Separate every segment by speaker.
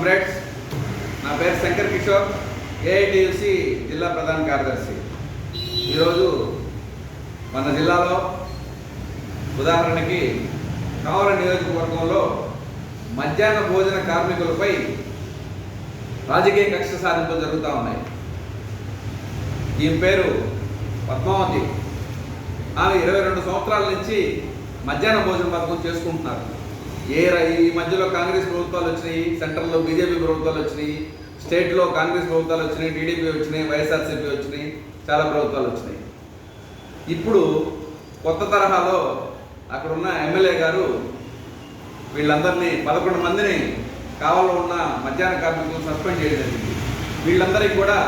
Speaker 1: Comrades, నా పేరు Shankar Kishore, AITUC జిల్లా ప్రధాన కార్యదర్శి. ఈరోజు మన జిల్లాలో ఉదాహరణకి కావలి నియోజకవర్గంలో మధ్యాహ్న భోజన కార్మికులపై రాజకీయ కక్ష సాధింపులు జరుగుతూ ఉన్నాయి. ఈమె పేరు పద్మావతి. ఆమె 22 సంవత్సరాల నుంచి మధ్యాహ్న భోజన పథకం చేసుకుంటున్నారు. ఈ మధ్యలో కాంగ్రెస్ ప్రభుత్వాలు వచ్చినాయి, సెంట్రల్లో బీజేపీ ప్రభుత్వాలు వచ్చినాయి, స్టేట్లో కాంగ్రెస్ ప్రభుత్వాలు వచ్చినాయి, టీడీపీ వచ్చినాయి, వైఎస్ఆర్సీపీ వచ్చినాయి, చాలా ప్రభుత్వాలు వచ్చినాయి. ఇప్పుడు కొత్త తరహాలో అక్కడున్న ఎమ్మెల్యే గారు వీళ్ళందరినీ 11 మందిని కావలిలో ఉన్న మధ్యాహ్న కార్మికులను సస్పెండ్ చేయడం జరిగింది. వీళ్ళందరికీ కూడా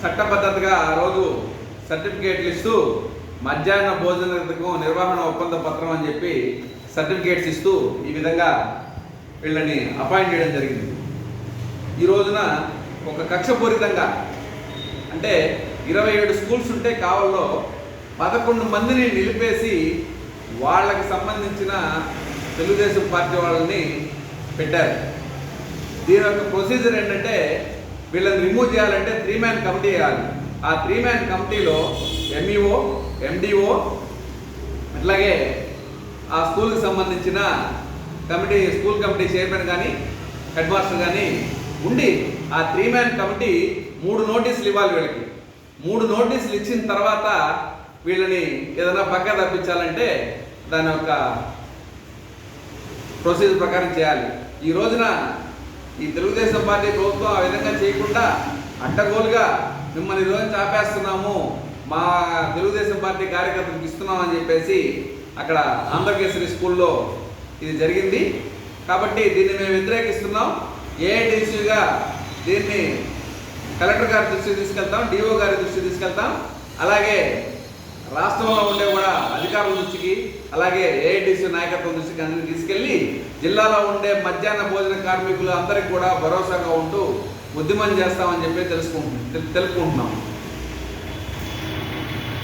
Speaker 1: చట్టబద్ధతగా ఆ రోజు సర్టిఫికేట్లు ఇస్తూ మధ్యాహ్న భోజన పథకం నిర్వహణ ఒప్పంద పత్రం అని చెప్పి సర్టిఫికేట్స్ ఇస్తూ ఈ విధంగా వీళ్ళని అపాయింట్ చేయడం జరిగింది. ఈ రోజున ఒక కక్షపూరితంగా అంటే 27 స్కూల్స్ ఉంటే కావల్లో 11 మందిని నిలిపేసి వాళ్ళకి సంబంధించిన తెలుగుదేశం పార్టీ వాళ్ళని పెట్టారు. దీని యొక్క ప్రొసీజర్ ఏంటంటే వీళ్ళని రిమూవ్ చేయాలంటే 3 మ్యాన్ కమిటీ వేయాలి. ఆ 3 మ్యాన్ కమిటీలో ఎంఈఓ, ఎండిఓ, అట్లాగే ఆ స్కూల్కి సంబంధించిన కమిటీ, స్కూల్ కమిటీ చైర్మన్ కానీ హెడ్ మాస్టర్ కానీ ఉండి ఆ 3 మ్యాన్ కమిటీ 3 నోటీసులు ఇవ్వాలి. వీళ్ళకి 3 నోటీసులు ఇచ్చిన తర్వాత వీళ్ళని ఏదైనా పక్క తప్పించాలంటే దాని యొక్క ప్రొసీజర్ ప్రకారం చేయాలి. ఈ రోజున ఈ తెలుగుదేశం పార్టీ ప్రభుత్వం ఆ విధంగా చేయకుండా అడ్డగోలుగా మిమ్మల్ని రోజు ఆపేస్తున్నాము, మా తెలుగుదేశం పార్టీ కార్యకర్తలకు ఇస్తున్నామని చెప్పేసి అక్కడ ఆంధ్రకేసరి స్కూల్లో ఇది జరిగింది. కాబట్టి దీన్ని మేము వ్యతిరేకిస్తున్నాం. ఏఐటీసీగా దీన్ని కలెక్టర్ గారి దృష్టికి తీసుకెళ్తాం, డిఓ గారి దృష్టికి తీసుకెళ్తాం, అలాగే రాష్ట్రంలో ఉండే కూడా అధికారుల దృష్టికి, అలాగే ఏఐటీసీ నాయకత్వం దృష్టికి అందరినీ తీసుకెళ్ళి జిల్లాలో ఉండే మధ్యాహ్న భోజన కార్మికులు అందరికీ కూడా భరోసాగా ఉంటూ ఉద్యమం చేస్తామని చెప్పి తెలుపుకుంటున్నాం.